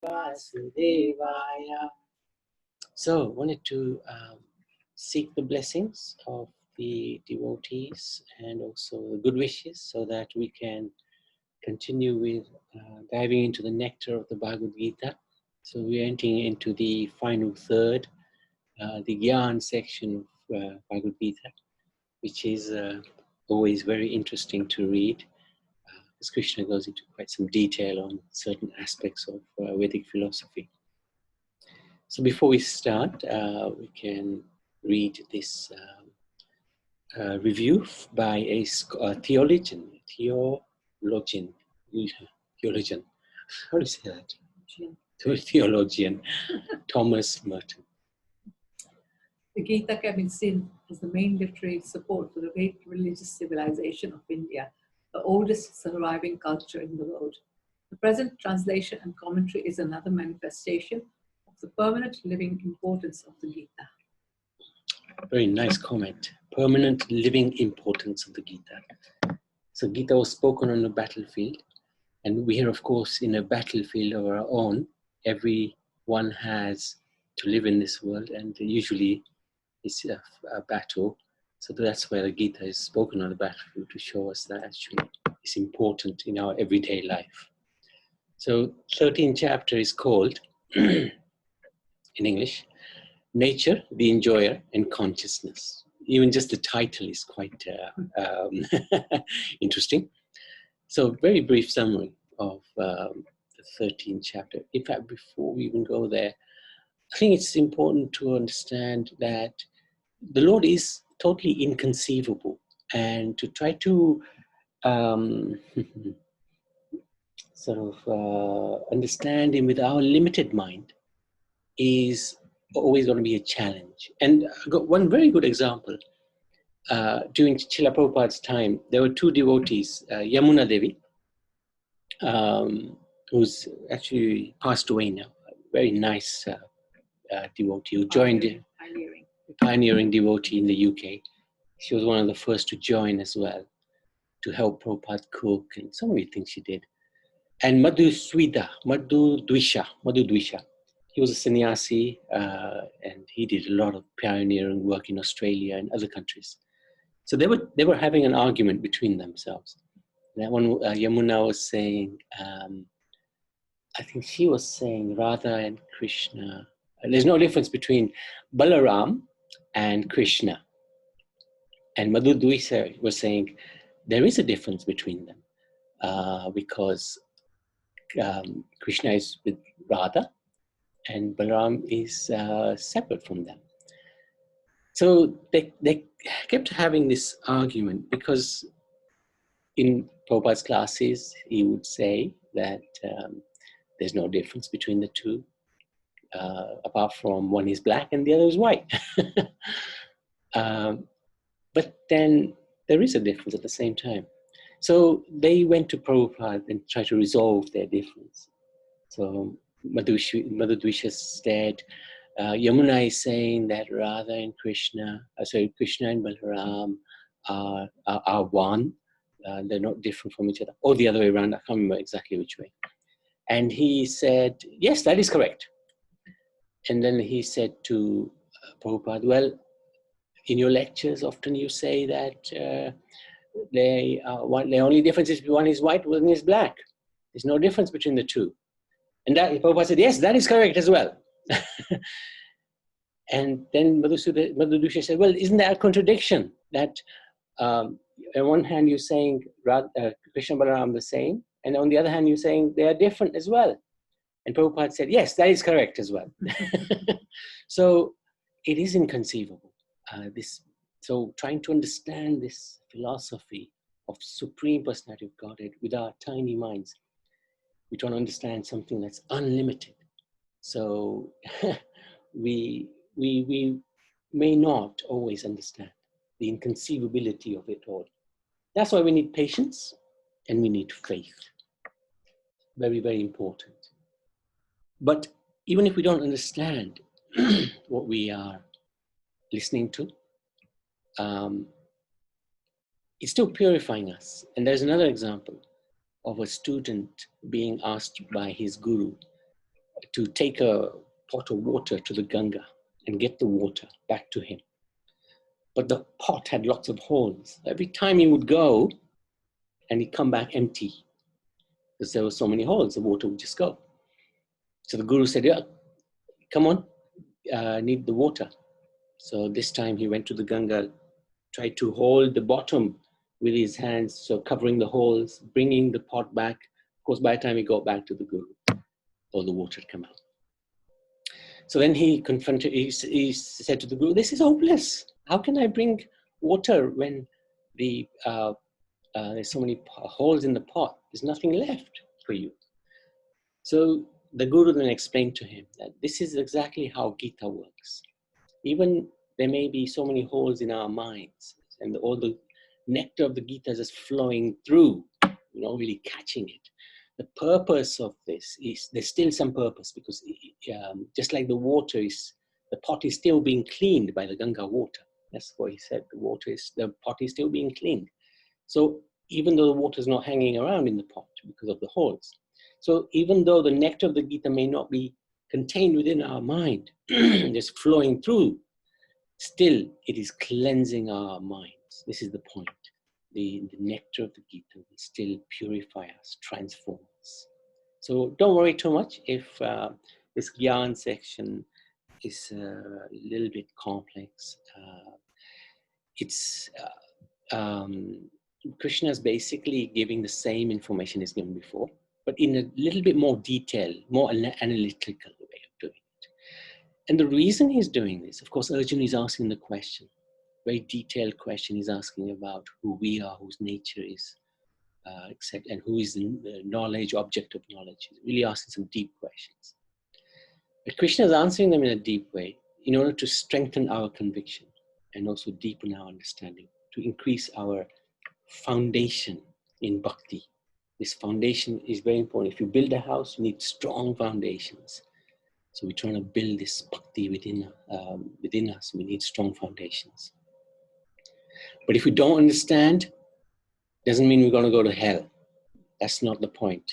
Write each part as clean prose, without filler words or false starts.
Vasudevaya. So, wanted to seek the blessings of the devotees and also the good wishes so that we can continue with diving into the nectar of the Bhagavad Gita. So we're entering into the final third, the Gyan section of Bhagavad Gita, which is always very interesting to read, because Krishna goes into quite some detail on certain aspects of Vedic philosophy. So before we start, we can read this review by a theologian. How do you say that? Theologian, Thomas Merton. The Gita can be seen as the main literary support for the great religious civilization of India, the oldest surviving culture in the world. The present translation and commentary is another manifestation of the permanent living importance of the Gita. Very nice comment. Permanent living importance of the Gita. So Gita was spoken on the battlefield, and we are, of course, in a battlefield of our own. Everyone has to live in this world, and usually it's a battle. So that's where the Gita is spoken on the battlefield, to show us that actually it's important in our everyday life. So 13th chapter is called, in English, Nature, the Enjoyer, and Consciousness. Even just the title is quite interesting. So very brief summary of the 13th chapter. In fact, before we even go there, I think it's important to understand that the Lord is totally inconceivable, and to try to sort of understand Him with our limited mind is always going to be a challenge. And I got one very good example. During Srila Prabhupada's time, there were two devotees, Yamuna Devi, who's actually passed away now, a very nice devotee who joined, pioneering devotee in the UK. She was one of the first to join as well, to help Prabhupada cook and so many things she did. And Madhu Dwisha. He was a sannyasi, and he did a lot of pioneering work in Australia and other countries. So they were having an argument between themselves. That one, Yamuna was saying, I think she was saying Radha and Krishna. There's no difference between Balaram and Krishna. And Madhu Dwisha was saying there is a difference between them, because Krishna is with Radha and Balaram is separate from them. So they kept having this argument, because in Prabhupada's classes, he would say that there's no difference between the two, apart from one is black and the other is white. But then there is a difference at the same time. So they went to Prabhupada and tried to resolve their difference. So Madhu Dwisha said, Yamuna is saying that Radha and Krishna, Krishna and Balaram are one. They're not different from each other. Or the other way around, I can't remember exactly which way. And he said, yes, that is correct. And then he said to Prabhupada, well, in your lectures, often you say that the only difference is one is white, one is black. There's no difference between the two. And Prabhupada said, yes, that is correct as well. And then Madhu Dwisha said, well, isn't that a contradiction? That on one hand you're saying Krishna and Balaram are the same, and on the other hand you're saying they are different as well. And Prabhupada said, yes, that is correct as well. So it is inconceivable. So trying to understand this philosophy of Supreme Personality of Godhead with our tiny minds, we try to understand something that's unlimited. So we may not always understand the inconceivability of it all. That's why we need patience and we need faith. Very, very important. But even if we don't understand what we are listening to, it's still purifying us. And there's another example of a student being asked by his guru to take a pot of water to the Ganga and get the water back to him. But the pot had lots of holes. Every time he would go, and he'd come back empty, because there were so many holes, the water would just go. So the Guru said, yeah, come on, I need the water. So this time he went to the Ganga, tried to hold the bottom with his hands, so covering the holes, bringing the pot back. Of course, by the time he got back to the Guru, all the water had come out. So then he confronted, he said to the Guru, this is hopeless. How can I bring water when there's so many holes in the pot? There's nothing left for you. So the Guru then explained to him that this is exactly how Gita works. Even there may be so many holes in our minds, and all the nectar of the Gita is just flowing through, really catching it. The purpose of this is, there's still some purpose, because just like the pot is still being cleaned by the Ganga water. That's what he said, the pot is still being cleaned. So even though the water is not hanging around in the pot because of the holes. So even though the nectar of the Gita may not be contained within our mind, just flowing through, still it is cleansing our minds. This is the point. The nectar of the Gita will still purify us, transform us. So don't worry too much if this Gyan section is a little bit complex. Krishna is basically giving the same information as given before, but in a little bit more detail, more analytical way of doing it. And the reason he's doing this, of course, Arjuna is asking the question, very detailed question. He's asking about who we are, whose nature is, and who is the knowledge, object of knowledge. He's really asking some deep questions. But Krishna is answering them in a deep way in order to strengthen our conviction and also deepen our understanding, to increase our foundation in bhakti. This foundation is very important. If you build a house, you need strong foundations. So we're trying to build this bhakti within us. We need strong foundations. But if we don't understand, doesn't mean we're going to go to hell. That's not the point.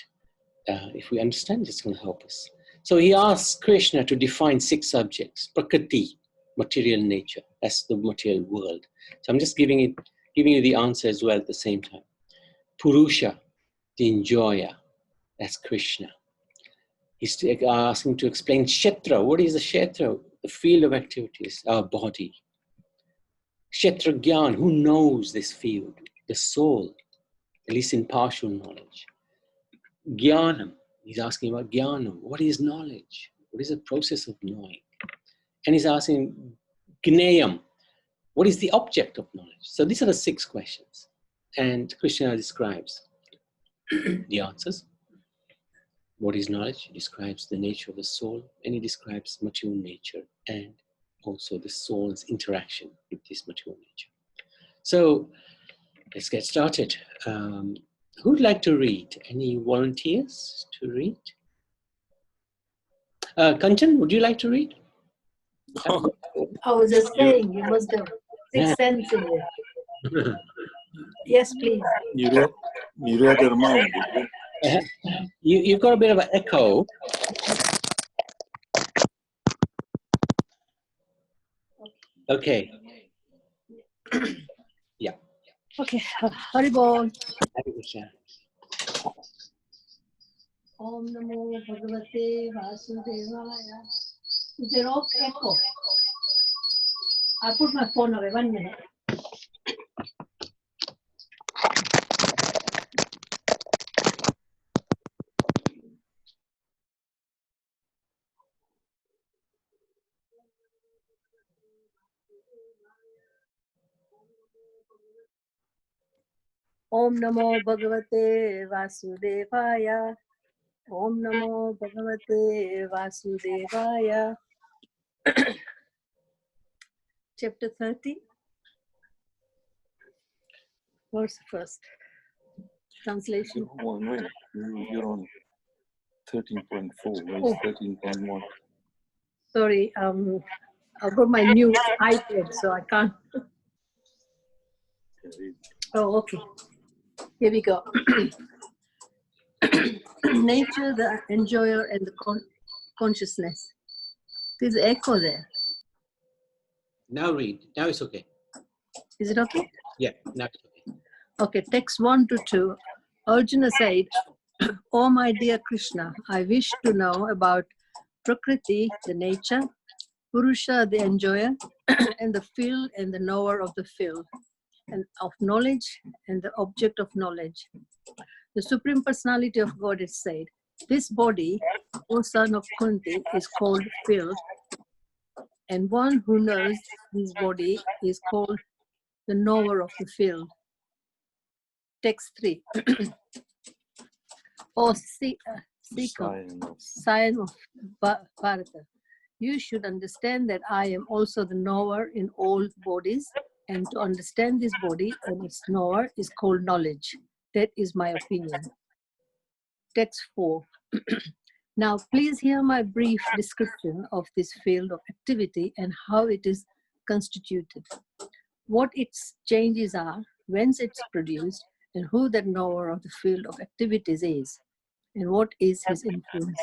If we understand, it's going to help us. So he asks Krishna to define 6 subjects. Prakriti, material nature. That's the material world. So I'm just giving you the answer as well at the same time. Purusha, the enjoyer. That's Krishna. He's asking to explain Kshetra. What is the Kshetra? The field of activities, our body. Kshetra Gyan, who knows this field? The soul, at least in partial knowledge. Jnanam, he's asking about Jnanam. What is knowledge? What is the process of knowing? And he's asking Gnayam, what is the object of knowledge? So these are the 6 questions. And Krishna describes the answers. What is knowledge? He describes the nature of the soul, and he describes material nature and also the soul's interaction with this material nature. So let's get started. Who'd like to read? Any volunteers to read? Kanchan, would you like to read? I was just saying, you must have 6 cents in it. Yes, please. You read your mind. You've got a bit of an echo. Okay. Yeah. Okay, Haribol. Om Namo Bhagavate Vasudevaya. Is there no echo? I put my phone away, 1 minute. Om Namo Bhagavate Vasudevaya. Om Namo Bhagavate Vasudevaya. Chapter 30. Verse 1st. Translation. Wait. You're on 13.4, 13.1. Sorry, I've got my new iPad, so I can't. Oh, okay. Here we go. Nature, the enjoyer, and the consciousness. There's echo there. Now read. Now it's okay. Is it okay? Yeah, now it's okay. Okay, text 1 to 2. Arjuna said, "Oh my dear Krishna, I wish to know about Prakriti, the nature, Purusha, the enjoyer, and the field and the knower of the field, and of knowledge and the object of knowledge." The Supreme Personality of Godhead said, "This body, O son of Kunti, is called field, and one who knows this body is called the knower of the field." Text 3. O Seeker, Scion of Bharata, you should understand that I am also the knower in all bodies, and to understand this body and its knower is called knowledge. That is my opinion. Text 4. Now please hear my brief description of this field of activity and how it is constituted, what its changes are, whence it's produced, and who that knower of the field of activities is, and what is his influence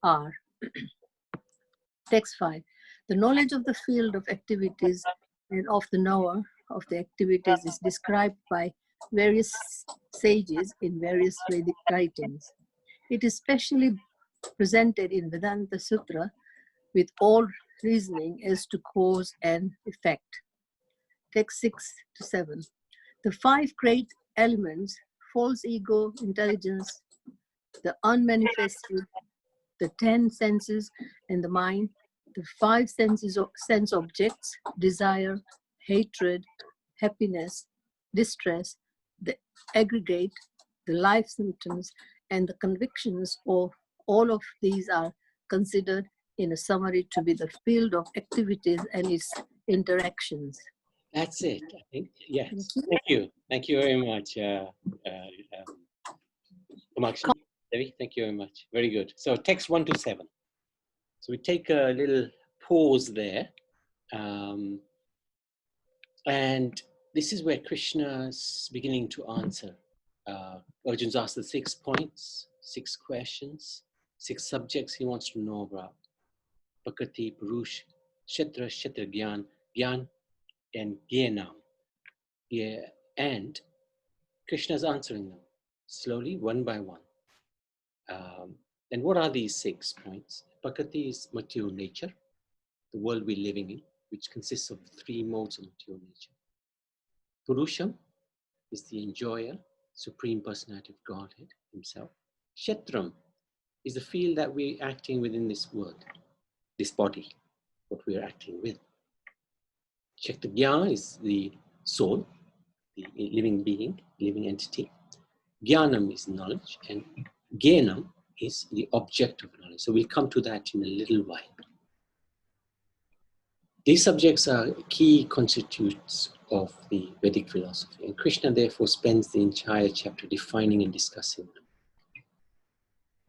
are. Text 5. The knowledge of the field of activities and of the knower of the activities is described by various sages in various Vedic writings. It is specially presented in Vedanta Sutra with all reasoning as to cause and effect. Text 6 to 7. The 5 great elements, false ego, intelligence, the unmanifested, the 10 senses and the mind, the 5 sense objects, desire, hatred, happiness, distress, the aggregate, the life symptoms, and the convictions of all of these are considered in a summary to be the field of activities and its interactions. That's it, I think. Yes. Thank you. Thank you very much, Kamakshi. Devi, thank you very much. Very good. So text 1 to 7. So we take a little pause there. And this is where Krishna's beginning to answer. Arjun's asked the 6 points, 6 questions, 6 subjects he wants to know about. Prakriti, Purush, Kshetra, Kshetra Gyan, Gyan, and Gyanam. Yeah, and Krishna's answering them slowly, one by one. And what are these 6 points? Prakriti is material nature, the world we're living in, which consists of 3 modes of material nature. Purusham is the enjoyer, Supreme Personality of Godhead himself. Kshetram is the field that we're acting within this world, this body, what we're acting with. Kshetragyan is the soul, the living being, living entity. Gyanam is knowledge, and Gyanam is the object of knowledge. So we'll come to that in a little while. These subjects are key constituents of the Vedic philosophy, and Krishna therefore spends the entire chapter defining and discussing them.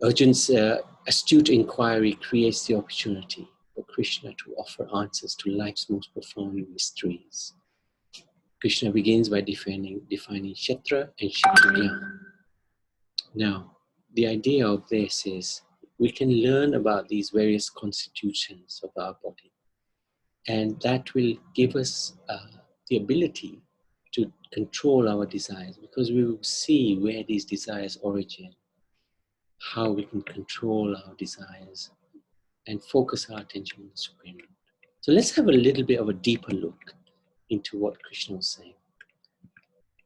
Arjun's astute inquiry creates the opportunity for Krishna to offer answers to life's most profound mysteries. Krishna begins by defining Kshetra and Kshetragyan. Now, the idea of this is we can learn about these various constitutions of our body, and that will give us the ability to control our desires, because we will see where these desires origin, how we can control our desires and focus our attention on the Supreme Lord. So let's have a little bit of a deeper look into what Krishna was saying.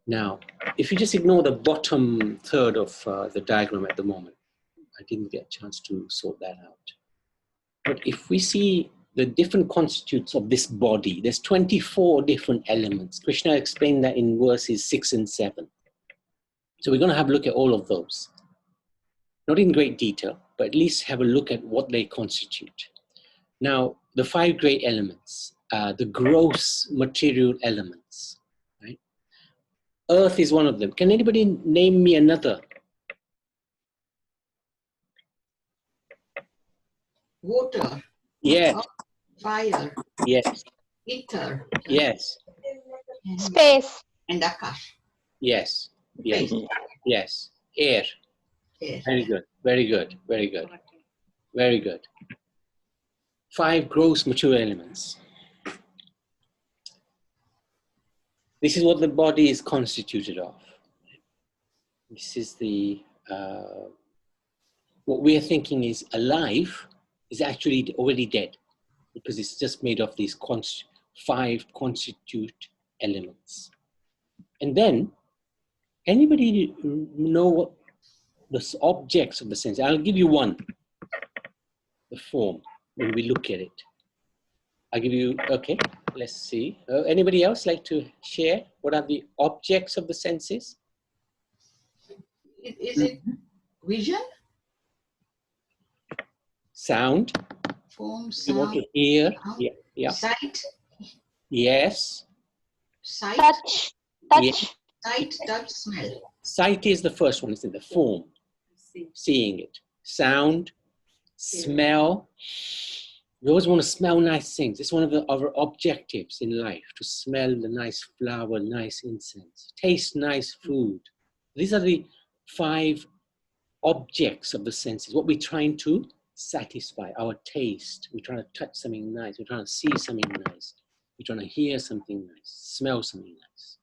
Now, if you just ignore the bottom third of the diagram at the moment, I didn't get a chance to sort that out. But if we see the different constitutes of this body, there's 24 different elements. Krishna explained that in verses 6 and 7. So we're going to have a look at all of those. Not in great detail, but at least have a look at what they constitute. Now, the 5 great elements, the gross material elements, right? Earth is one of them. Can anybody name me another? Water. Yes. Fire. Yes. Ether. Yes. Space. And Akash. Yes. Yes. Space. Yes. Air. Air. Very good. Very good. Very good. Very good. 5 gross material elements. This is what the body is constituted of. This is the, what we are thinking is alive is actually already dead, because it's just made of these 5 constitute elements. And then, anybody know what the objects of the sense? I'll give you one, the form, when we look at it. I'll give you, okay, let's see. Anybody else like to share? What are the objects of the senses? Is it vision? Sound. Form, You want sound, to hear? sound, Yeah, yeah. sight, Yes. sight, Touch. Yeah. Touch. sight, touch, smell. Sight is the first one, it's in the form. Seeing it. Sound, smell. We always want to smell nice things. It's one of our objectives in life, to smell the nice flower, nice incense, taste nice food. These are the 5 objects of the senses, what we're trying to satisfy, our taste. We're trying to touch something nice, we're trying to see something nice, we're trying to hear something nice, smell something nice.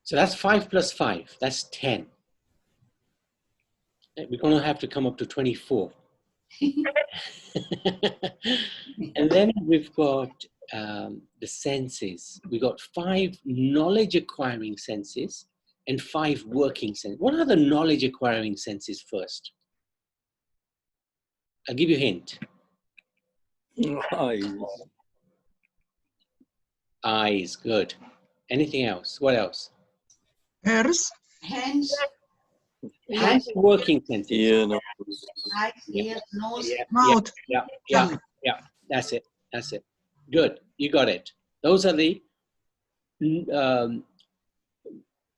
So that's 5 plus 5, that's 10. We're going to have to come up to 24. And then we've got the senses. We've got 5 knowledge acquiring senses and 5 working senses. What are the knowledge acquiring senses first? I'll give you a hint. Eyes. Eyes, good. Anything else? What else? Ears, Hands, Hands, working senses. Ear, nose. eyes, ears, nose, mouth, Yeah, tongue. that's it, that's it. Good, you got it. Those are the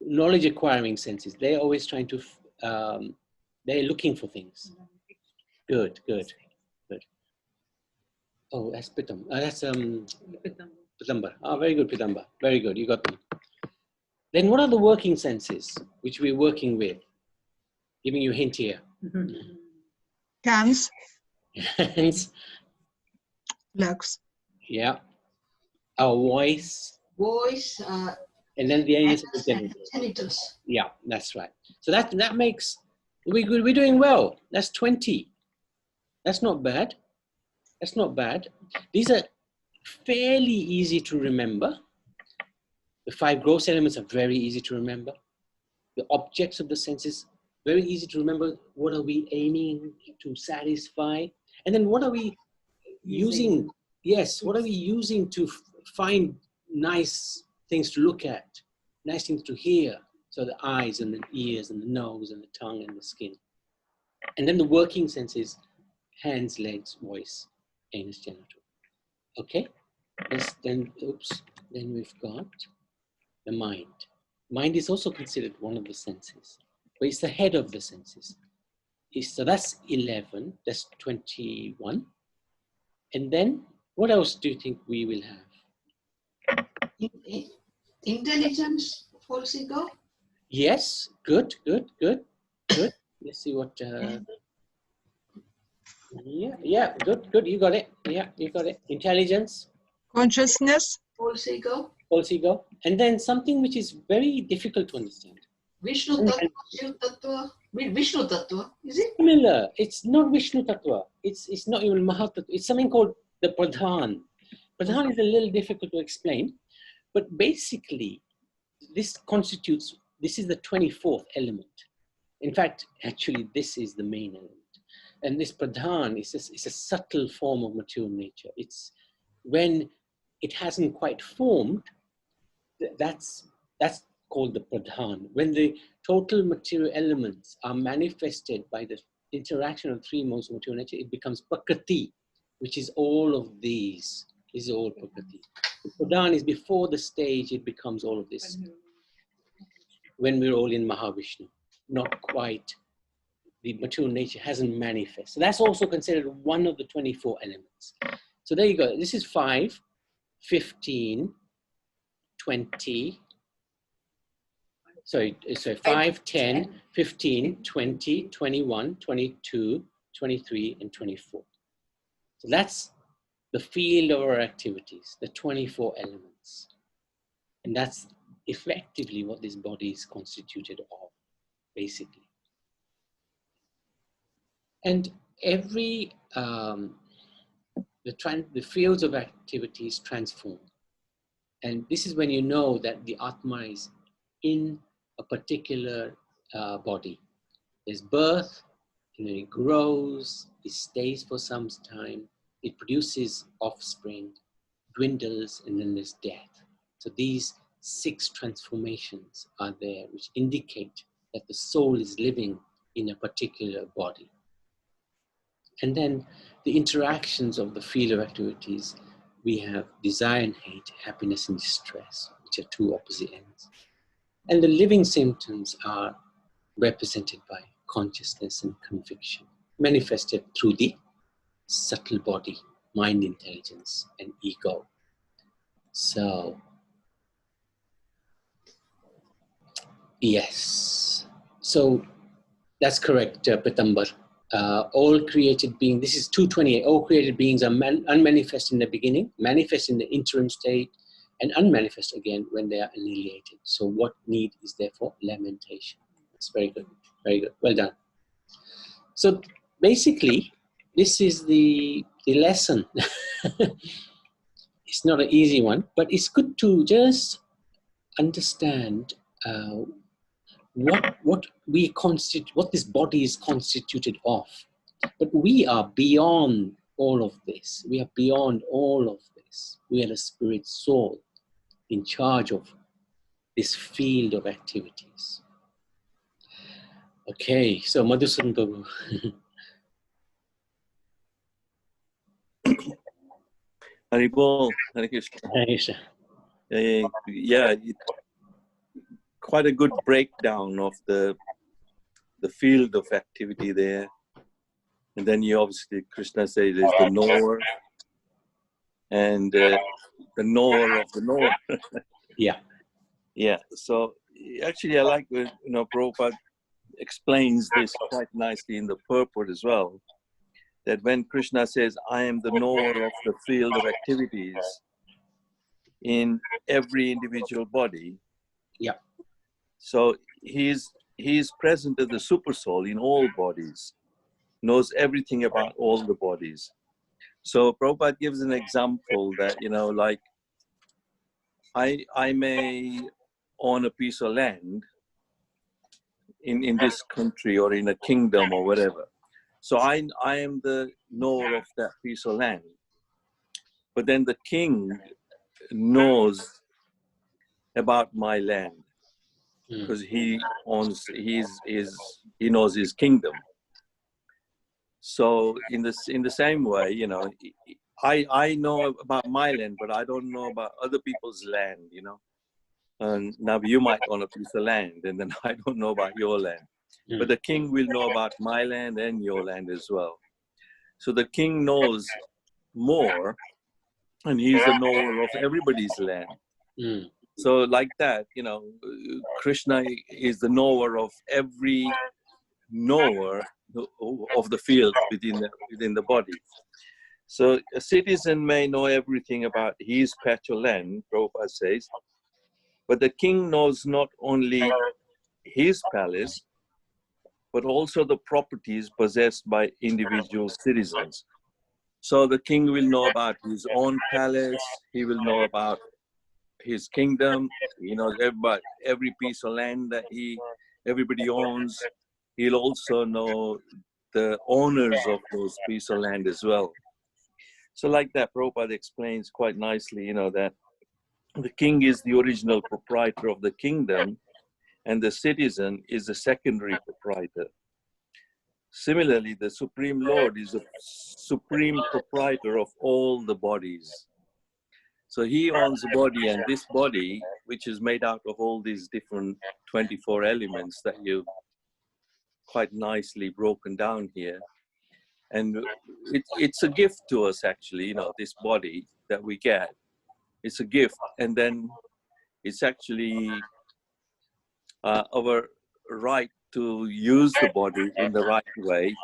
knowledge acquiring senses. They're always trying to, they're looking for things. Good, good, good. Oh, that's Pitam. That's Pitamba. Oh, very good, Pitamba. Very good, you got them. Then what are the working senses which we're working with? Giving you a hint here. Hands, Hands, legs, yeah. Our voice, voice, and then the anus of the genitals. genitals. Yeah, that's right. So that makes, we're doing well. That's 20. That's not bad. That's not bad. These are fairly easy to remember. The 5 gross elements are very easy to remember. The objects of the senses, very easy to remember. What are we aiming to satisfy? And then what are we using? Yes, what are we using to find nice things to look at, nice things to hear? So the eyes and the ears and the nose and the tongue and the skin. And then the working senses, hands, legs, voice, anus, genital. Okay? Then we've got the mind. Mind is also considered one of the senses, but it's the head of the senses. So that's 11, that's 21. And then what else do you think we will have? Intelligence, false ego. Yes, good. Let's see what, yeah, good, you got it. Yeah, you got it. Intelligence. consciousness, False ego. False ego. And then something which is very difficult to understand. Vishnu Tattva, Shiv Tattva. Vishnu Tattva, is it? Similar. It's not Vishnu Tattva. It's not even Mahatattva. It's something called the Pradhan. Pradhan is a little difficult to explain, but basically, this is the 24th element. In fact, actually, this is the main element. And this Pradhan is a subtle form of material nature. It's when it hasn't quite formed, that's called the Pradhan. When the total material elements are manifested by the interaction of 3 modes of material nature, it becomes Prakriti, which is all of these. This is all Prakriti. The Pradhan is before the stage, it becomes all of this. When we're all in Mahavishnu, not quite, the material nature hasn't manifested. So that's also considered one of the 24 elements. So there you go. This is 5, 15, 20, sorry, 5, 10, 15, 20, 21, 22, 23, and 24. So that's the field of our activities, the 24 elements. And that's effectively what this body is constituted of, basically. And every, the fields of activities transform. And this is when you know that the Atma is in a particular body. There's birth, and then it grows, it stays for some time, it produces offspring, dwindles, and then there's death. So these 6 transformations are there, which indicate that the soul is living in a particular body. And then the interactions of the field of activities, we have desire and hate, happiness and distress, which are 2 opposite ends. And the living symptoms are represented by consciousness and conviction, manifested through the subtle body, mind intelligence, and ego. So, yes. So, that's correct, Pitambar. All created beings, this is 228, all created beings are unmanifest in the beginning, manifest in the interim state, and unmanifest again when they are annihilated. So what need is there for lamentation? That's very good, very good, well done. So basically, this is the lesson. It's not an easy one, but it's good to just understand what this body is constituted of. But we are beyond all of this. We are beyond all of this. We are the spirit soul in charge of this field of activities. Okay, so Madhusudan Prabhu. Haribol, Hare Krishna. Hare Krishna. Yeah, quite a good breakdown of the field of activity there. And then you obviously, Krishna says there's the knower and the knower of the knower. Yeah. Yeah, so actually I like, Prabhupada explains this quite nicely in the purport as well, that when Krishna says, I am the knower of the field of activities in every individual body. Yeah. So he's present as the super soul in all bodies, knows everything about all the bodies. So Prabhupada gives an example that, like I may own a piece of land in this country or in a kingdom or whatever. So I am the knower of that piece of land. But then the king knows about my land because he knows his kingdom. So in the same way, I know about my land, but I don't know about other people's land, And now you might own a piece of land, and then I don't know about your land. But the king will know about my land and your land as well. So the king knows more, and he's the knower of everybody's land. So like that, Krishna is the knower of every knower of the field within the body. So a citizen may know everything about his patch of land, Prabhupada says, but the king knows not only his palace, but also the properties possessed by individual citizens. So the king will know about his own palace, he will know about his kingdom, he knows about every piece of land that everybody owns. He'll also know the owners of those pieces of land as well. So like that, Prabhupada explains quite nicely, that the king is the original proprietor of the kingdom and the citizen is the secondary proprietor. Similarly, the Supreme Lord is the supreme proprietor of all the bodies. So he owns the body, and this body, which is made out of all these different 24 elements that you've quite nicely broken down here. And it's a gift to us, actually, this body that we get. It's a gift. And then it's actually our right to use the body in the right way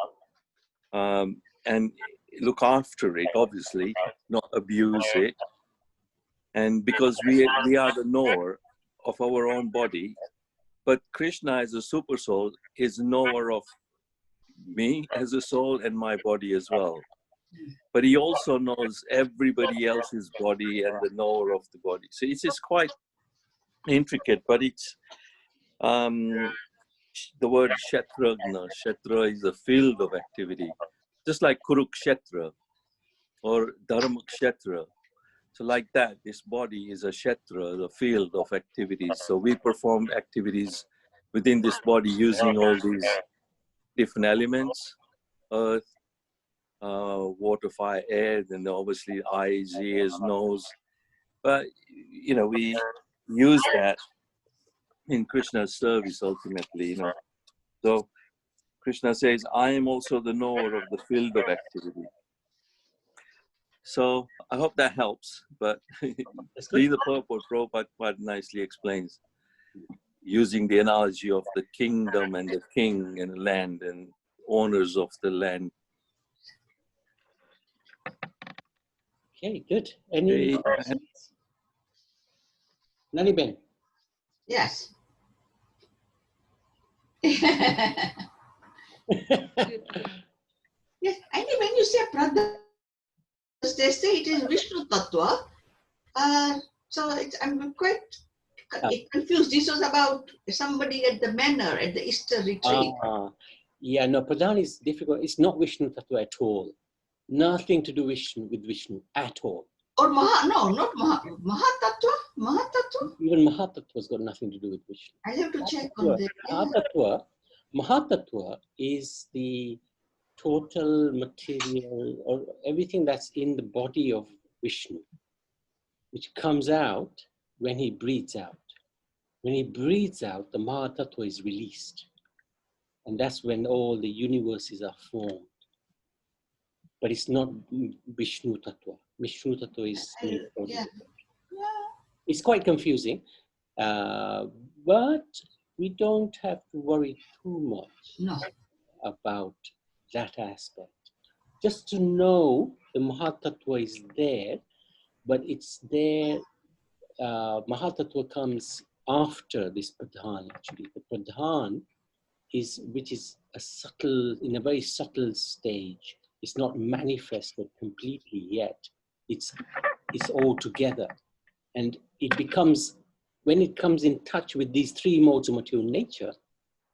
and look after it, obviously, not abuse it. And because we are the knower of our own body, but Krishna as a super soul is knower of me as a soul and my body as well. But he also knows everybody else's body and the knower of the body. So it's just quite intricate, but it's the word Kshetragna. Kshetra is a field of activity, just like Kurukshetra or Dharmakshetra. So like that, this body is a Kshetra, the field of activities. So we perform activities within this body using all these different elements, earth, water, fire, air, and obviously eyes, ears, nose. But, you know, we use that in Krishna's service ultimately, you know. So Krishna says, I am also the knower of the field of activity. So I hope that helps, but see the purport Prabhupada quite nicely explains, using the analogy of the kingdom and the king and the land and owners of the land. Okay, good. Any questions? Naliben? Yes. Yes, and when you say brothers, they say it is Vishnu Tattva. So I'm quite confused. This was about somebody at the manor, at the Easter retreat. Yeah, no, Pradhan is difficult. It's not Vishnu Tattva at all. Nothing to do with Vishnu at all. Or not Mahatattva? Mahatattva? Even Mahatattva's got nothing to do with Vishnu. I have to check on that. Mahatattva is the total material or everything that's in the body of Vishnu, which comes out when he breathes out. When he breathes out, the Mahatattva is released. And that's when all the universes are formed. But it's not Vishnu Tattva. Vishnu Tattva is... It's quite confusing, but we don't have to worry too much about that aspect. Just to know the Mahatattva is there, but it's there. Mahatattva comes after this Pradhan, actually. The Pradhan which is in a very subtle stage. It's not manifested completely yet. It's all together. And it becomes, when it comes in touch with these three modes of material nature,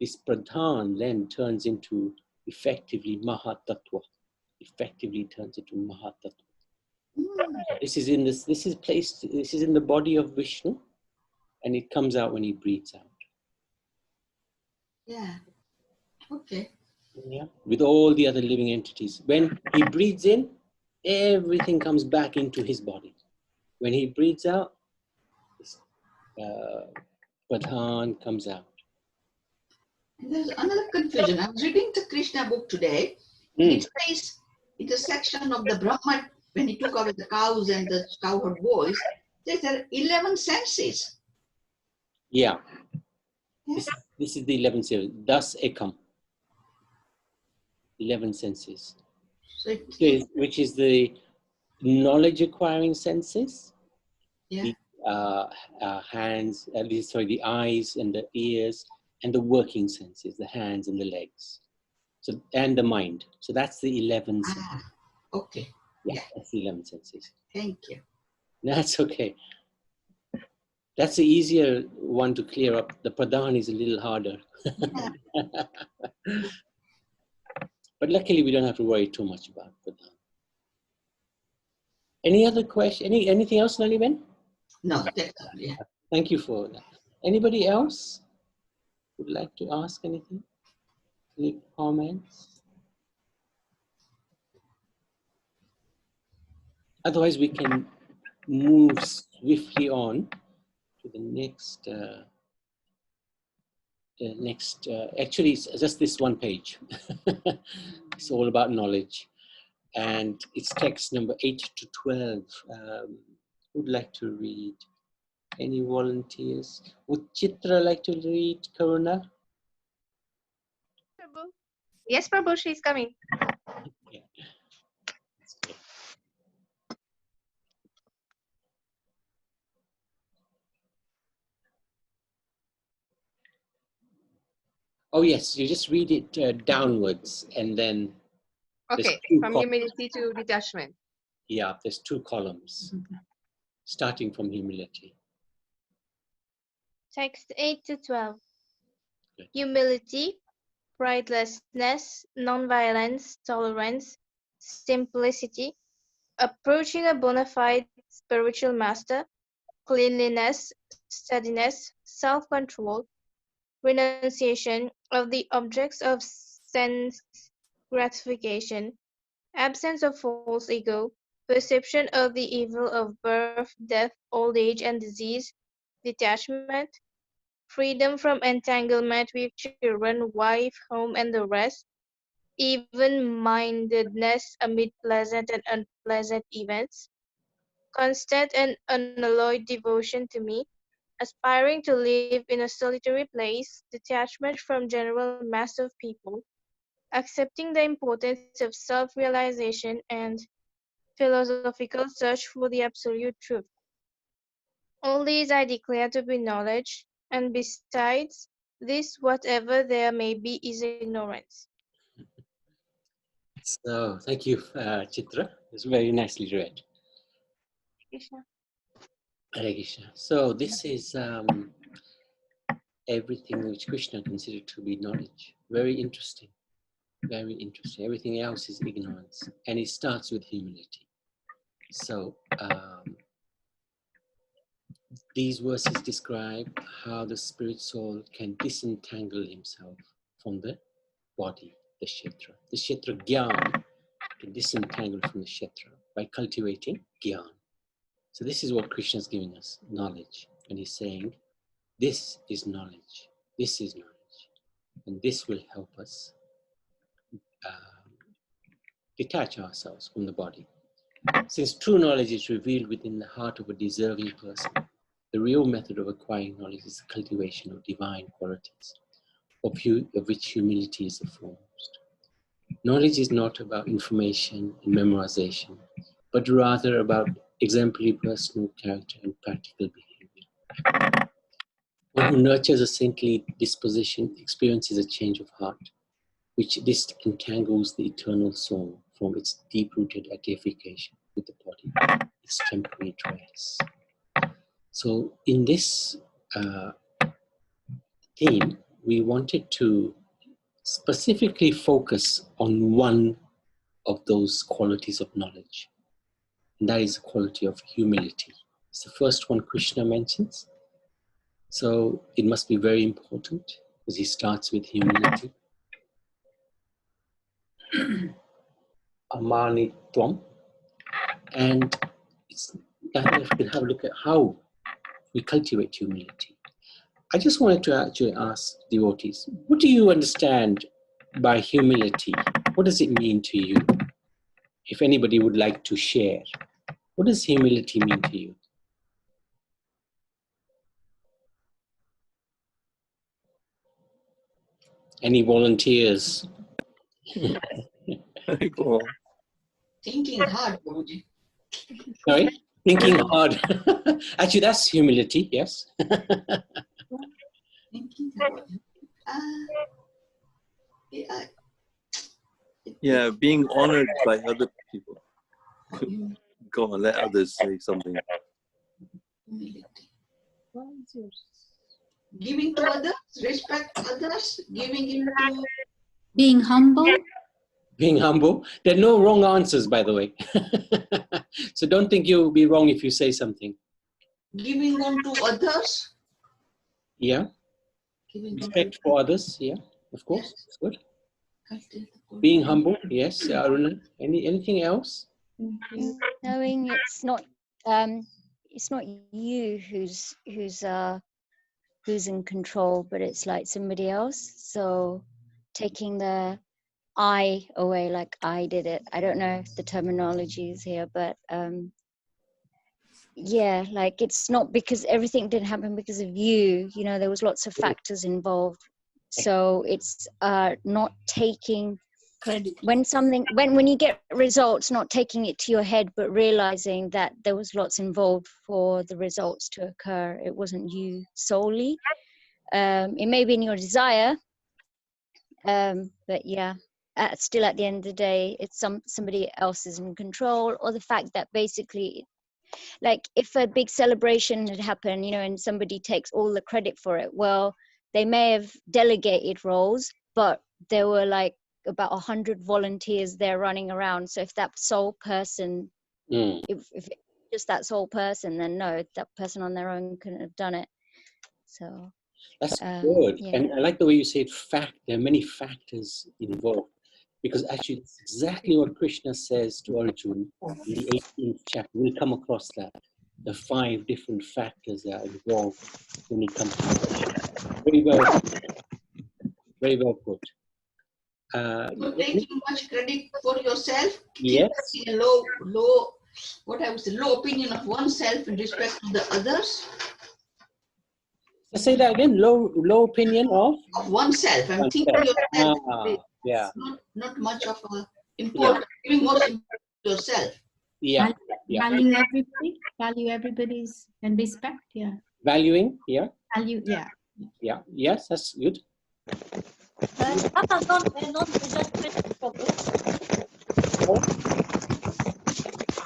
this Pradhan then turns into effectively Mahatattva. Effectively turns into Mahatattva. This is in the body of Vishnu, and it comes out when he breathes out. Yeah. Okay. Yeah. With all the other living entities. When he breathes in, everything comes back into his body. When he breathes out, Pradhan comes out. And there's another confusion. I was reading the Krishna book today. It says in the section of the Brahma, when he took away the cows and the cowherd boys, there are 11 senses. Yeah. This is the 11th sense. Das ekam. 11 senses. So which is the knowledge acquiring senses. Yeah. The hands, the eyes and the ears, and the working senses, the hands and the legs. So, and the mind. So that's the 11 senses. Okay. Yeah, that's the 11 senses. Thank you. That's okay. That's the easier one to clear up. The Pradhan is a little harder. Yeah. But luckily, we don't have to worry too much about Pradhan. Any other question? Anything else, Naliben? No, that's all. Yeah. Thank you for that. Anybody else would like to ask anything? Any comments? Otherwise, we can move swiftly on to the next. Actually, it's just this one page. It's all about knowledge, and it's text number 8 to 12. Who'd like to read? Any volunteers? Would Chitra like to read, Karuna? Prabhu. Yes, Prabhu, she's coming. Yeah. That's good. Oh yes, you just read it downwards, and then there's Okay, two from columns. humility to detachment. Yeah, there's two columns, starting from humility. Text 8 to 12. Good. Humility, pridelessness, non-violence, tolerance, simplicity, approaching a bona fide spiritual master, cleanliness, steadiness, self-control, renunciation of the objects of sense gratification, absence of false ego, perception of the evil of birth, death, old age, and disease, detachment, freedom from entanglement with children, wife, home, and the rest, even-mindedness amid pleasant and unpleasant events, constant and unalloyed devotion to me, aspiring to live in a solitary place, detachment from general mass of people, accepting the importance of self-realization, and philosophical search for the absolute truth. All these I declare to be knowledge, and besides this, whatever there may be is ignorance. So thank you, Chitra. It's very nicely read. Krishna. Hare Krishna. So this is everything which Krishna considered to be knowledge. Very interesting. Very interesting. Everything else is ignorance, and it starts with humility. So these verses describe how the spirit soul can disentangle himself from the body, the kshetra. The kshetra gyan can disentangle from the kshetra by cultivating gyan. So this is what Krishna is giving us, knowledge. And he's saying, this is knowledge. This is knowledge. And this will help us detach ourselves from the body. Since true knowledge is revealed within the heart of a deserving person, the real method of acquiring knowledge is the cultivation of divine qualities, of which humility is the foremost. Knowledge is not about information and memorization, but rather about exemplary personal character and practical behavior. One who nurtures a saintly disposition experiences a change of heart, which disentangles the eternal soul from its deep-rooted identification with the body, its temporary dress. So in this theme, we wanted to specifically focus on one of those qualities of knowledge, and that is the quality of humility. It's the first one Krishna mentions. So it must be very important because he starts with humility. Amanitvam. And now we can have a look at how we cultivate humility. I just wanted to actually ask devotees, what do you understand by humility? What does it mean to you? If anybody would like to share, what does humility mean to you? Any volunteers? Thinking hard, Guruji. Sorry? Thinking hard. Actually, that's humility, yes. Thinking hard. Yeah, being honored by other people. Go on, let others say something. Humility. Giving to others, respect others, giving into... Being humble. Being humble. There are no wrong answers, by the way. So don't think you'll be wrong if you say something. Giving on to others. Yeah. Respect for others, yeah, of course. It's good. Being humble, yes. Aruna, anything else? Knowing it's not you who's in control, but it's like somebody else. So taking the I away, like I did it. I don't know if the terminology is here, but yeah, like it's not because everything didn't happen because of you. You know, there was lots of factors involved. So it's not taking Credit. when you get results, not taking it to your head, but realizing that there was lots involved for the results to occur. It wasn't you solely. It may be in your desire, but yeah, still at the end of the day, it's somebody else is in control, or the fact that basically, like if a big celebration had happened, you know, and somebody takes all the credit for it, well, they may have delegated roles, but there were like about 100 volunteers there running around. So if that sole person, if it's just that sole person, then no, that person on their own couldn't have done it. So that's good. yeah. And I like the way you said there are many factors involved, because actually it's exactly what Krishna says to Arjuna in the 18th chapter. We'll come across that, the 5 different factors that are involved when it comes to very well put. Not taking much credit for yourself. Yes. Keep a low, what I would say, low opinion of oneself in respect to the others. Say that again. Low opinion of oneself. I'm thinking yourself. Yeah. Not much of a important. Giving more to yourself. Yeah. Value everybody. Value everybody's and respect. Yeah. Valuing. Yeah. Value. Yeah. Yeah. Yes, that's good. Are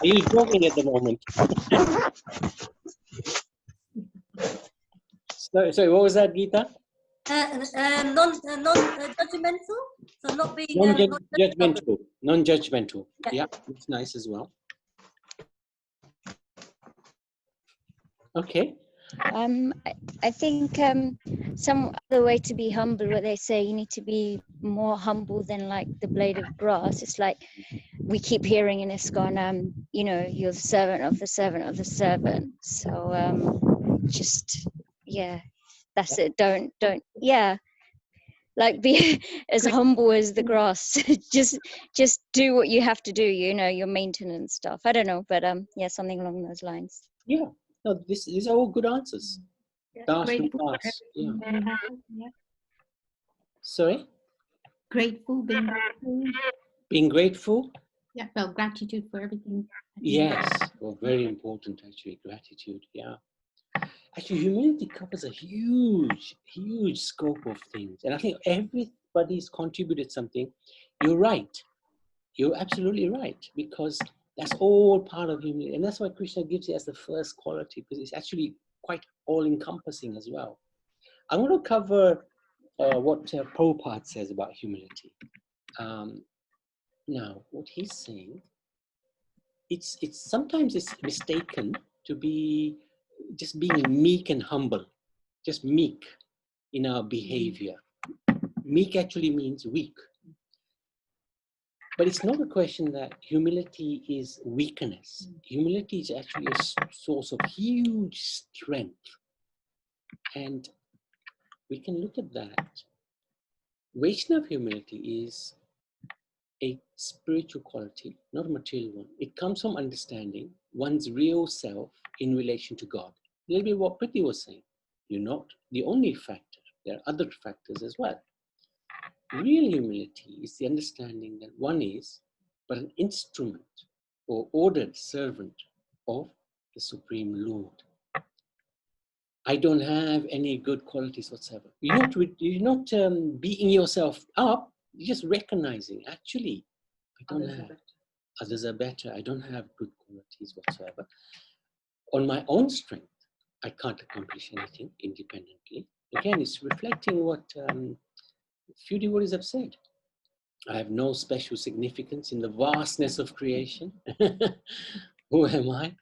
you joking at the moment? Sorry, what was that, Gita? Non-judgmental, so not being non-judgmental. Non-judgmental. Yeah, it's nice as well. Okay. I think some other way to be humble, where they say you need to be more humble than like the blade of grass. It's like we keep hearing in ISKCON, you know, you're the servant of the servant of the servant. So just, yeah, that's it. Don't, yeah. Like be as humble as the grass. just do what you have to do, you know, your maintenance stuff. I don't know, but yeah, something along those lines. Yeah. No, these are all good answers. Grateful. Yeah. Yeah. Sorry? Grateful, being grateful. Being grateful? Yeah, well, gratitude for everything. Yes. Well, very important actually, gratitude, yeah. Actually, humility covers a huge scope of things. And I think everybody's contributed something. You're right. You're absolutely right, because that's all part of humility. And that's why Krishna gives it as the first quality, because it's actually quite all-encompassing as well. I'm going to cover what Prabhupada says about humility. Now, what he's saying, it's sometimes it's mistaken to be just being meek and humble, just meek in our behavior. Meek actually means weak. But it's not a question that humility is weakness. Humility is actually a source of huge strength. And we can look at that. Vaishnava humility is a spiritual quality, not a material one. It comes from understanding one's real self in relation to God. A little bit what Priti was saying. You're not the only factor. There are other factors as well. Real humility is the understanding that one is but an instrument or ordered servant of the Supreme Lord. I don't have any good qualities whatsoever. You're not beating yourself up. You're just recognizing, actually, I don't have. Others are better. I don't have good qualities whatsoever. On my own strength, I can't accomplish anything independently. Again, it's reflecting what few devotees have said. I have no special significance in the vastness of creation. Who am I?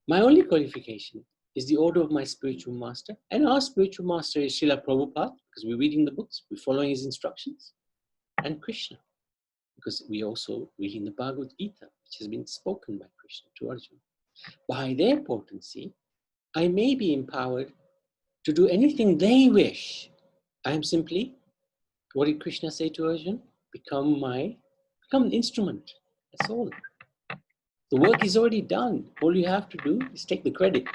My only qualification is the order of my spiritual master. And our spiritual master is Srila Prabhupada, because we're reading the books, we're following his instructions. And Krishna, because we're also reading the Bhagavad Gita, which has been spoken by Krishna to Arjuna. By their potency, I may be empowered to do anything they wish. I am simply, what did Krishna say to Arjuna? Become an instrument. That's all. The work is already done. All you have to do is take the credit.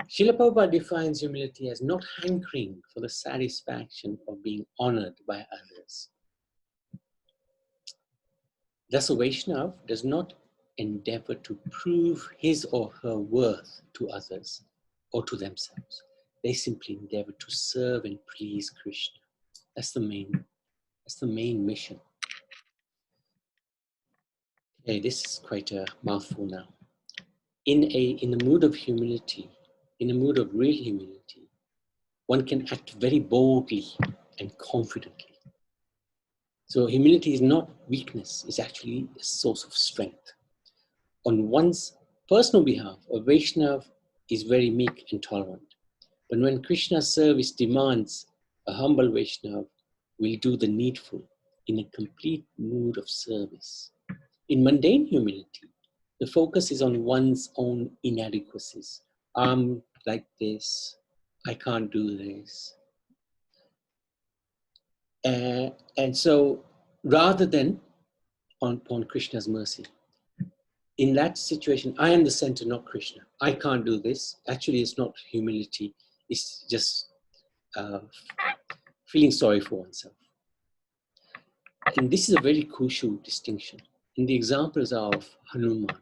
Srila Prabhupada defines humility as not hankering for the satisfaction of being honored by others. Thus, a Vaishnava does not endeavor to prove his or her worth to others or to themselves. They simply endeavor to serve and please Krishna. That's the main mission. Okay, this is quite a mouthful now. In a mood of humility, in a mood of real humility, one can act very boldly and confidently. So humility is not weakness, it's actually a source of strength. On one's personal behalf, a Vaishnava is very meek and tolerant. But when Krishna's service demands, a humble Vaishnava will do the needful in a complete mood of service. In mundane humility, the focus is on one's own inadequacies. I'm like this, I can't do this. And so rather than upon Krishna's mercy, in that situation, I am the center, not Krishna. I can't do this. Actually, it's not humility. It's just feeling sorry for oneself. And this is a very crucial distinction. And the examples are of Hanuman.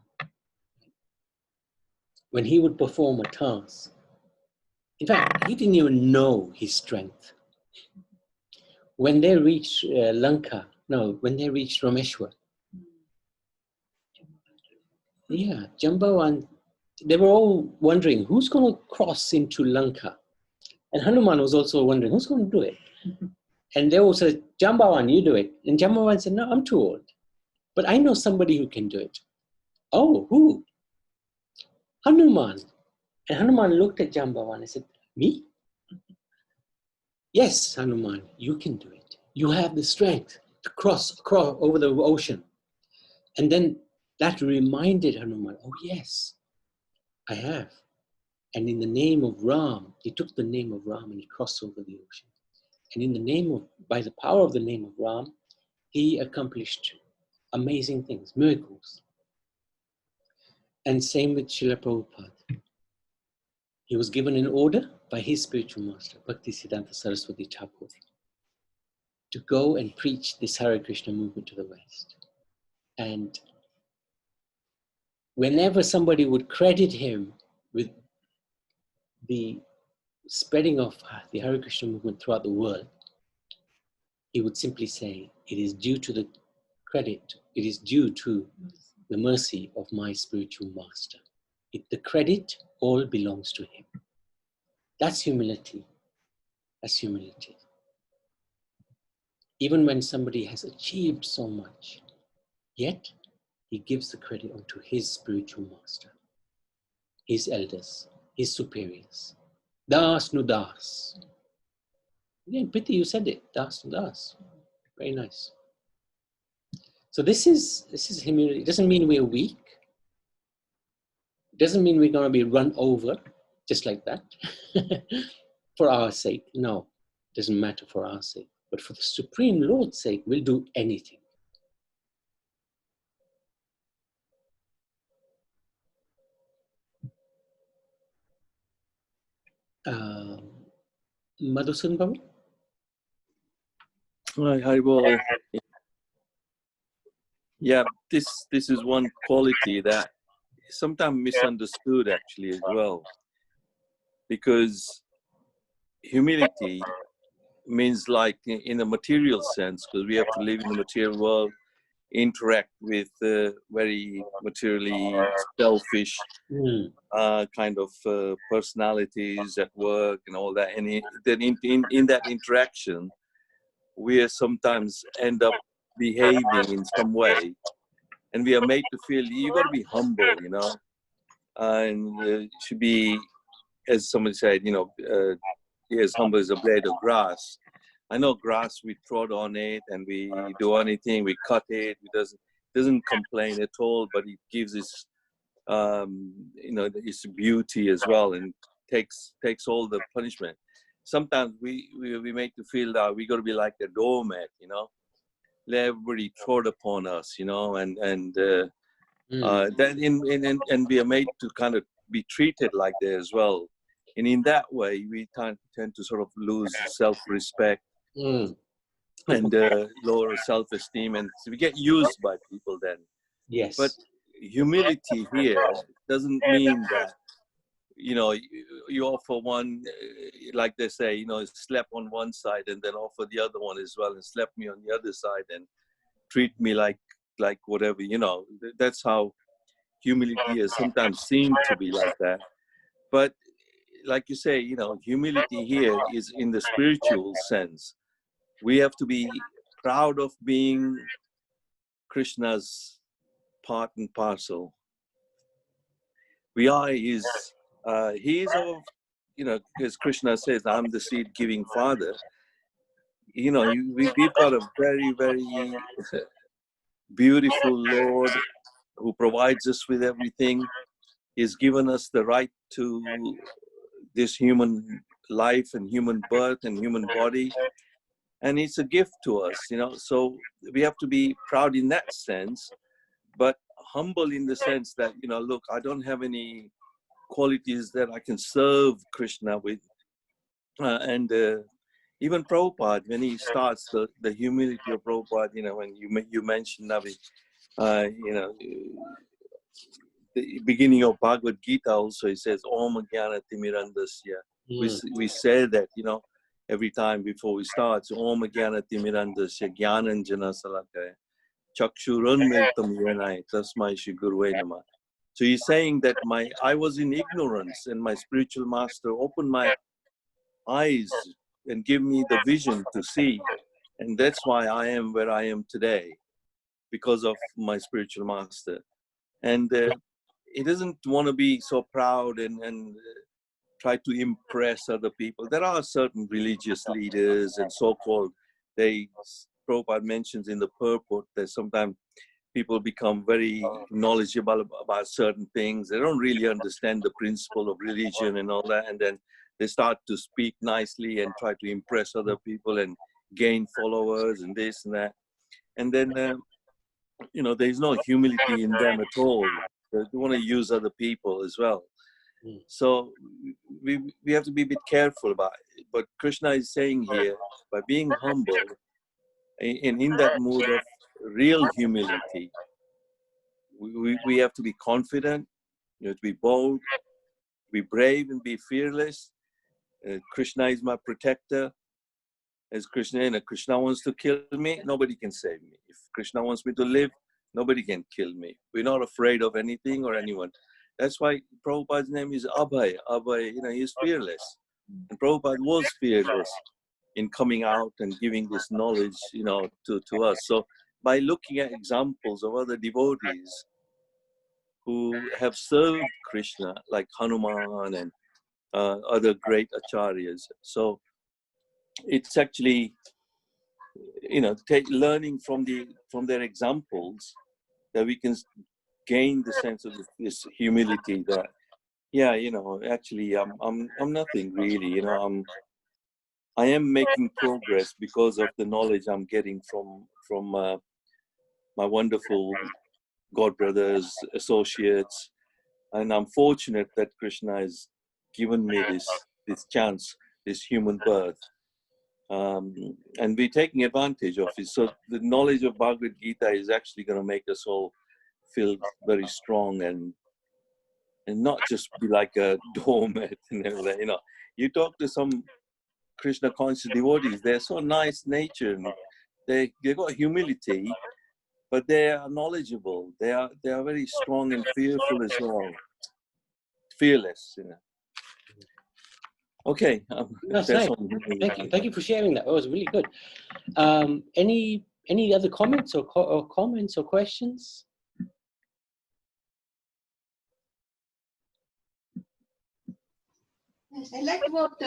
When he would perform a task, in fact, he didn't even know his strength. When they reached when they reached Rameshwar, Jambavan, they were all wondering who's going to cross into Lanka. And Hanuman was also wondering who's going to do it. And they all said, Jambavan, you do it. And Jambavan said, no, I'm too old. But I know somebody who can do it. Oh, who? Hanuman. And Hanuman looked at Jambavan and said, me? Yes, Hanuman, you can do it. You have the strength to cross over the ocean. And then that reminded Hanuman, oh yes, I have. And in the name of Ram, he took the name of Ram and he crossed over the ocean. And by the power of the name of Ram, he accomplished amazing things, miracles. And same with Srila Prabhupada. He was given an order by his spiritual master, Bhaktisiddhanta Saraswati Thakur, to go and preach this Hare Krishna movement to the West. And whenever somebody would credit him with the spreading of the Hare Krishna movement throughout the world, he would simply say, it is due to the credit, it is due to the mercy of my spiritual master. The credit all belongs to him. That's humility. That's humility. Even when somebody has achieved so much, yet he gives the credit onto his spiritual master, his elders, his superiors. Das nu das. Again, Priti, you said it. Das nu das. Very nice. So this is humility. It doesn't mean we're weak. It doesn't mean we're going to be run over just like that for our sake. No, it doesn't matter for our sake. But for the Supreme Lord's sake, we'll do anything. Madhusan Babu? Haribol. Yeah, this is one quality that is sometimes misunderstood actually as well. Because humility means like in a material sense, because we have to live in the material world, interact with very materially selfish kind of personalities at work and all that. And then in that interaction, we sometimes end up behaving in some way, and we are made to feel you got to be humble, you know, and should be, as somebody said, you know, as humble as a blade of grass. I know grass, we trod on it and we do anything, we cut it, it doesn't complain at all, but it gives its, you know, its beauty as well, and takes all the punishment. Sometimes we make to feel that we got to be like a doormat, you know, let everybody trod upon us, you know, and that and we are made to kind of be treated like that as well. And in that way, we tend to sort of lose self-respect. and lower self-esteem, and so we get used by people then. Yes. But humility here doesn't mean that, you know, you offer one, like they say, you know, slap on one side and then offer the other one as well, and slap me on the other side and treat me like whatever, you know. That's how humility has sometimes seemed to be like that. But like you say, you know, humility here is in the spiritual sense. We have to be proud of being Krishna's part and parcel. We are his, he is our, you know, as Krishna says, I'm the seed giving father. You know, we've got a very, very beautiful Lord who provides us with everything. He's given us the right to this human life and human birth and human body. And it's a gift to us, you know. So we have to be proud in that sense, but humble in the sense that, you know, look, I don't have any qualities that I can serve Krishna with. Even Prabhupada, when he starts the humility of Prabhupada, you know, when you mentioned, Navi, you know, the beginning of Bhagavad Gita also, he says, Om Jnana Timirandasya. We say that, you know, every time before we start. So, Om Jnana Timirandasya Jnananjana Salakaya Chakshurunmiltam Yenai Tasmai Shri Guruve Namah. So he's saying that I was in ignorance, and my spiritual master opened my eyes and give me the vision to see. And that's why I am where I am today, because of my spiritual master. And he doesn't want to be so proud and try to impress other people. There are certain religious leaders and so-called, Prabhupada mentions in the purport that sometimes people become very knowledgeable about certain things. They don't really understand the principle of religion and all that. And then they start to speak nicely and try to impress other people and gain followers and this and that. And then, you know, there's no humility in them at all. They want to use other people as well. So we have to be a bit careful about it. But Krishna is saying here, by being humble and in that mood of real humility, we have to be confident, you have to be bold, be brave and be fearless. Krishna is my protector. As Krishna wants to kill me, nobody can save me. If Krishna wants me to live, nobody can kill me. We're not afraid of anything or anyone. That's why Prabhupada's name is Abhay. Abhay, you know, he's fearless. And Prabhupada was fearless in coming out and giving this knowledge, you know, to us. So by looking at examples of other devotees who have served Krishna, like Hanuman and other great acharyas. So it's actually, you know, learning from their examples that we can gain the sense of this humility that, yeah, you know, actually I'm nothing really, you know, I am making progress because of the knowledge I'm getting from my wonderful God brothers, associates, and I'm fortunate that Krishna has given me this chance, this human birth, and we're taking advantage of it. So the knowledge of Bhagavad Gita is actually going to make us all feel very strong and not just be like a doormat and everything. You know, you talk to some Krishna conscious devotees, they're so nice natured, they got humility, but they are knowledgeable. They are very strong and fearful as well. Fearless, you know. Okay. That's nice. Thank you for sharing that. That was really good. Any other comments or questions? Yes, I like what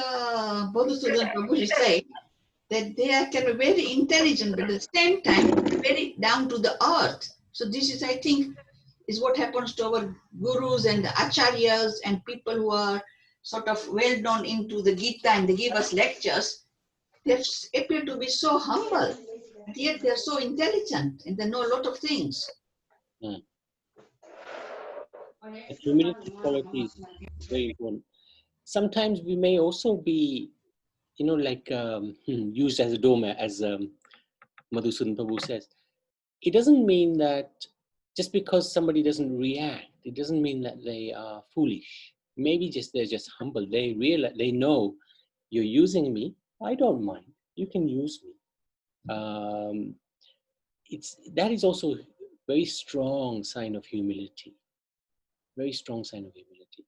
Bodhusudan Prabhu is saying, that they are kind of very intelligent, but at the same time, very down to the earth. So this is, I think, is what happens to our gurus and the acharyas and people who are sort of well known into the Gita and they give us lectures. They appear to be so humble, and yet they're so intelligent and they know a lot of things. The humility quality is very important. Sometimes we may also be, you know, like used as a doormat, as Madhusudan Prabhu says, it doesn't mean that just because somebody doesn't react, it doesn't mean that they are foolish. Maybe they're just humble. They realize, they know you're using me. I don't mind. You can use me. That is also a very strong sign of humility. Very strong sign of humility.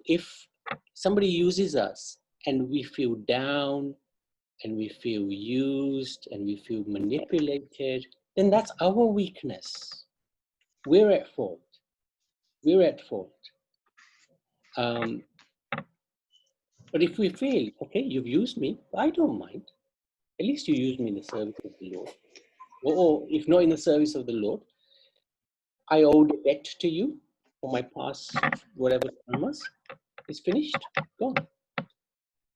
If somebody uses us and we feel down and we feel used and we feel manipulated, then that's our weakness. We're at fault. We're at fault. But if we feel, okay, you've used me, I don't mind. At least you use me in the service of the Lord. Or if not in the service of the Lord, I owe the debt to you for my past whatever karmas. It's finished, gone.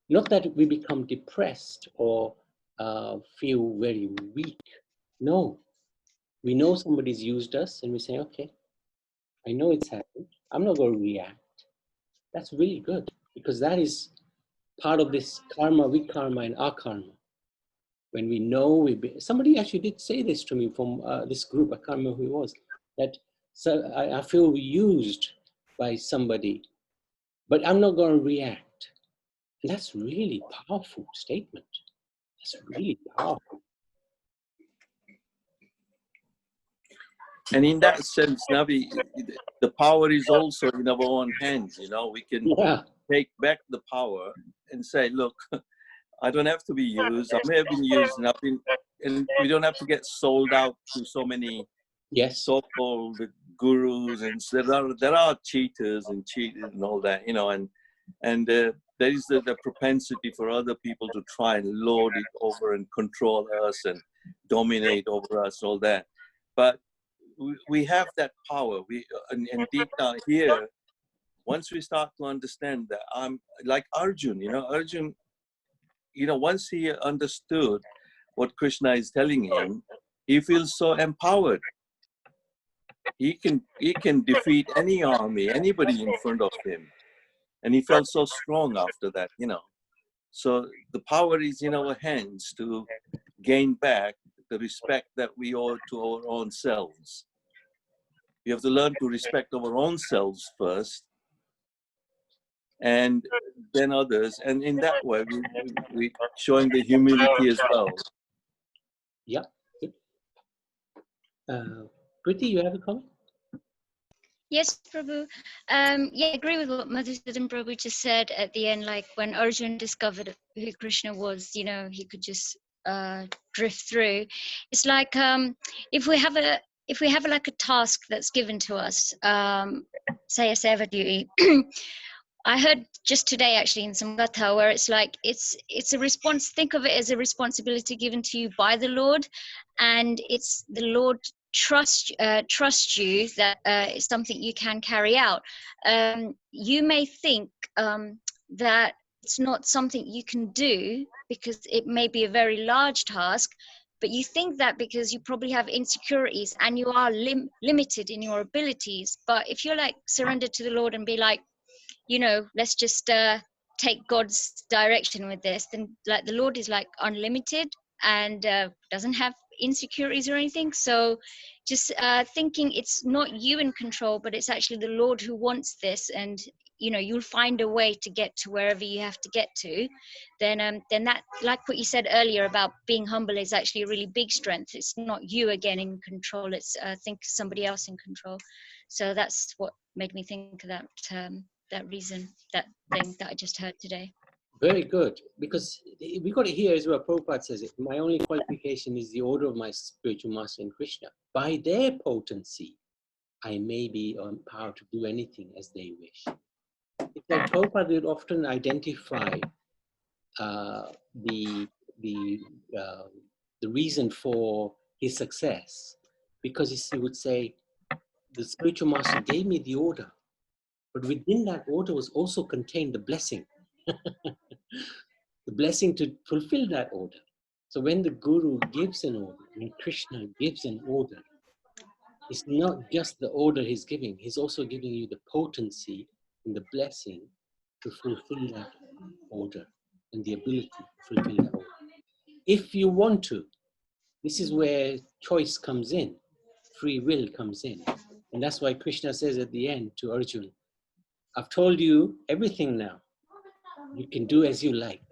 Not that we become depressed or feel very weak. No, we know somebody's used us and we say, okay, I know it's happened. I'm not going to react. That's really good because that is part of this karma, vikarma, and akarma. When we know, somebody actually did say this to me from this group, I can't remember who it was, that so I feel used by somebody, but I'm not going to react. And that's really powerful statement. That's really powerful. And in that sense, Navi, the power is also in our own hands. You know, we can take back the power and say, look, I don't have to be used. I may have been used, and we don't have to get sold out to so many so-called gurus. And so there are cheaters and cheaters and all that, you know, and there is the propensity for other people to try and lord it over and control us and dominate over us, all that. But we have that power. And deep down here, once we start to understand that, I'm like Arjun, once he understood what Krishna is telling him, he feels so empowered. He can defeat any army, anybody in front of him. And he felt so strong after that, So the power is in our hands to gain back the respect that we owe to our own selves. We have to learn to respect our own selves first, and then others. And in that way, we showing the humility as well. Yeah. Priti, you have a comment? Yes, Prabhu. Yeah, I agree with what Madhusudan Prabhu just said at the end. Like when Arjun discovered who Krishna was, he could just drift through. It's like if we have like a task that's given to us, say a seva duty. I heard just today actually in some gatha where it's like it's a response. Think of it as a responsibility given to you by the Lord, and it's the Lord trust you that it's something you can carry out. You may think that it's not something you can do because it may be a very large task, but you think that because you probably have insecurities and you are limited in your abilities. But if you're like surrendered to the Lord and be like, let's just take God's direction with this, then like the Lord is like unlimited and doesn't have insecurities or anything. So just thinking it's not you in control, but it's actually the Lord who wants this, and you'll find a way to get to wherever you have to get to, then that, like what you said earlier about being humble, is actually a really big strength. It's not you again in control, it's think somebody else in control. So that's what made me think of that reason, that thing that I just heard today. Very good, because we got to hear as well. Prabhupada says it. My only qualification is the order of my spiritual master in Krishna. By their potency, I may be empowered to do anything as they wish. It's like Prabhupada would often identify the reason for his success, because he would say, the spiritual master gave me the order, but within that order was also contained the blessing. The blessing to fulfill that order. So when the Guru gives an order, when Krishna gives an order, it's not just the order he's giving, he's also giving you the potency and the blessing to fulfill that order and the ability to fulfill that order. If you want to, This is where choice comes in, free will comes in. And that's why Krishna says at the end to Arjuna, I've told you everything now. You can do as you like.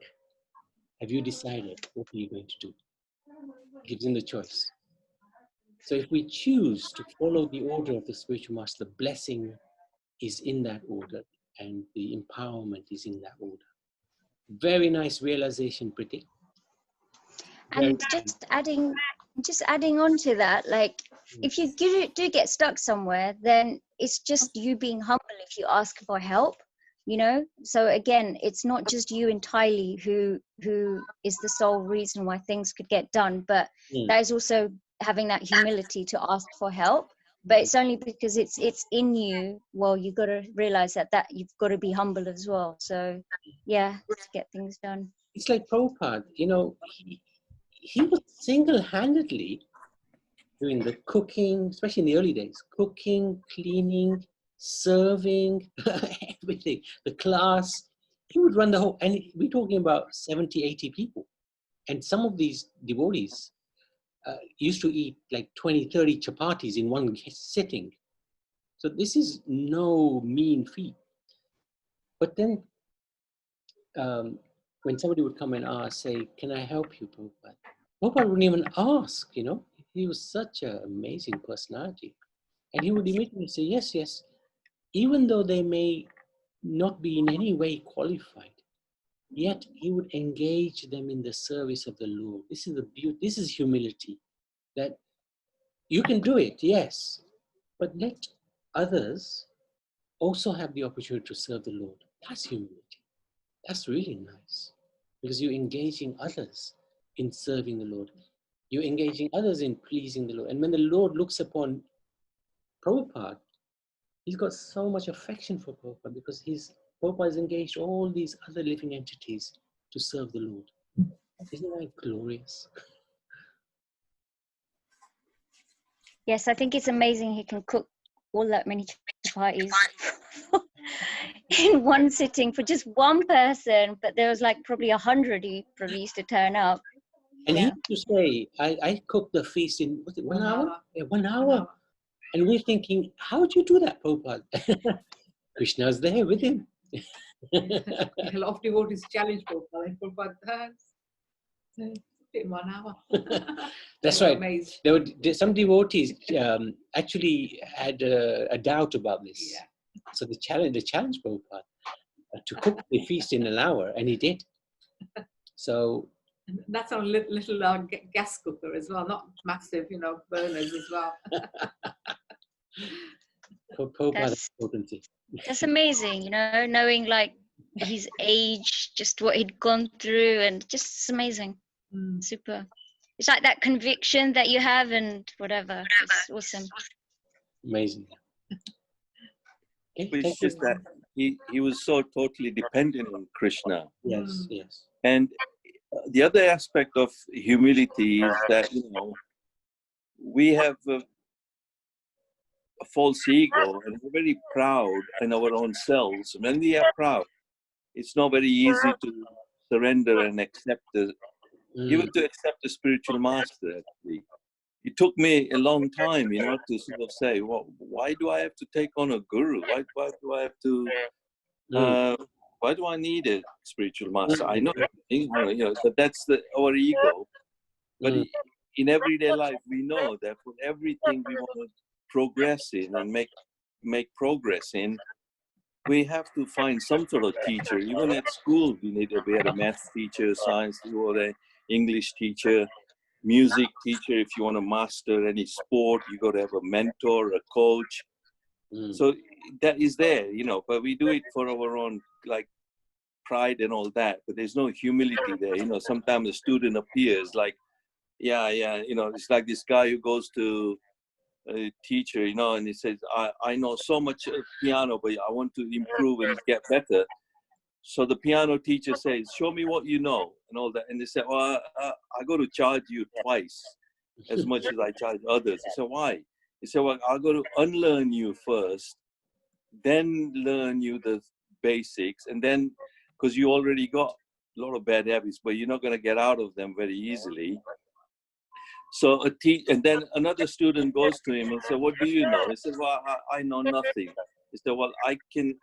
Have you decided what are you going to do? Gives him the choice. So if we choose to follow the order of the spiritual master, the blessing is in that order and the empowerment is in that order. Very nice realization, Priti. And just adding on to that, like if you do get stuck somewhere, then it's just you being humble if you ask for help, you know. So again, it's not just you entirely who is the sole reason why things could get done, but that is also having that humility to ask for help. But it's only because it's in you. Well, you got to realize that you've got to be humble as well. So yeah, to get things done. It's like Prabhupada, you know, he was single-handedly doing the cooking, especially in the early days, cooking, cleaning, serving, everything, the class. He would run the whole, and we're talking about 70, 80 people. And some of these devotees used to eat like 20, 30 chapatis in one sitting. So this is no mean feat. But then when somebody would come and ask, say, can I help you, Prabhupada? Prabhupada wouldn't even ask, you know. He was such an amazing personality. And he would immediately say, yes, yes, even though they may not be in any way qualified, yet he would engage them in the service of the Lord. This is the beauty, this is humility, that you can do it, yes, but let others also have the opportunity to serve the Lord. That's humility. That's really nice, because you're engaging others in serving the Lord. You're engaging others in pleasing the Lord. And when the Lord looks upon Prabhupada, he's got so much affection for Prabhupada because Prabhupada has engaged all these other living entities to serve the Lord. Isn't that glorious? Yes, I think it's amazing he can cook all that many chapatis in one sitting for just one person, but there was like probably 100 who probably used to turn up. And he used to say, I cooked the feast in, was it 1 hour? Yeah, 1 hour. And we're thinking, how would you do that, Prabhupada? Krishna's there with him. A lot of devotees challenge Prabhupada. Prabhupada in 1 hour. That's right. Amazed. There were some devotees actually had a doubt about this. Yeah. So they challenged Prabhupada to cook the feast in 1 hour, and he did. So that's on a little gas cooker as well, not massive, you know, burners as well. That's amazing, you know, knowing like his age, just what he'd gone through, and just amazing. Super. It's like that conviction that you have and whatever. It's awesome. Amazing. But it's just that he was so totally dependent on Krishna. Yes, yes. And the other aspect of humility is that, you know, we have a false ego and we're very proud in our own selves. When we are proud, it's not very easy to surrender and accept even to accept the spiritual master. Actually, it took me a long time, you know, to sort of say, well, why do I have to take on a guru? Why do I have to? Why do I need a spiritual master? I know everything, you know. So that's our ego. But in everyday life, we know that for everything we want to progress in and make progress in, we have to find some sort of teacher. Even at school, we had a math teacher, science or an English teacher, music teacher. If you want to master any sport, you got to have a mentor, a coach. So that is there, you know. But we do it for our own like pride and all that. But there's no humility there, you know. Sometimes a student appears like, yeah, you know, it's like this guy who goes to a teacher, you know, and he says, I know so much piano, but I want to improve and get better. So the piano teacher says, show me what you know and all that. And they say, well, I got to charge you twice as much as I charge others. I said, why? He said, well, I'll go to unlearn you first, then learn you the basics. And then, because you already got a lot of bad habits, but you're not going to get out of them very easily. So and then another student goes to him and says, "What do you know?" He says, "Well, I know nothing." He said, "Well, I can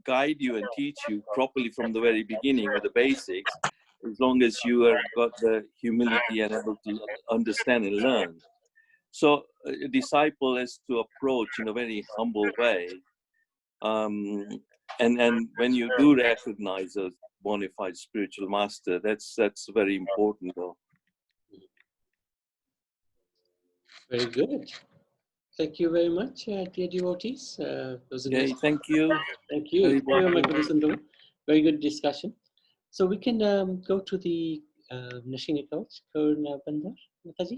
guide you and teach you properly from the very beginning with the basics, as long as you have got the humility and able to understand and learn." So a disciple has to approach in a very humble way. And when you do recognize a bona fide spiritual master, that's very important though. Very good. Thank you very much, dear devotees. Okay, thank you. Thank you. Very good discussion. So we can go to the Nashini coach, Karuna Bandar, Mataji.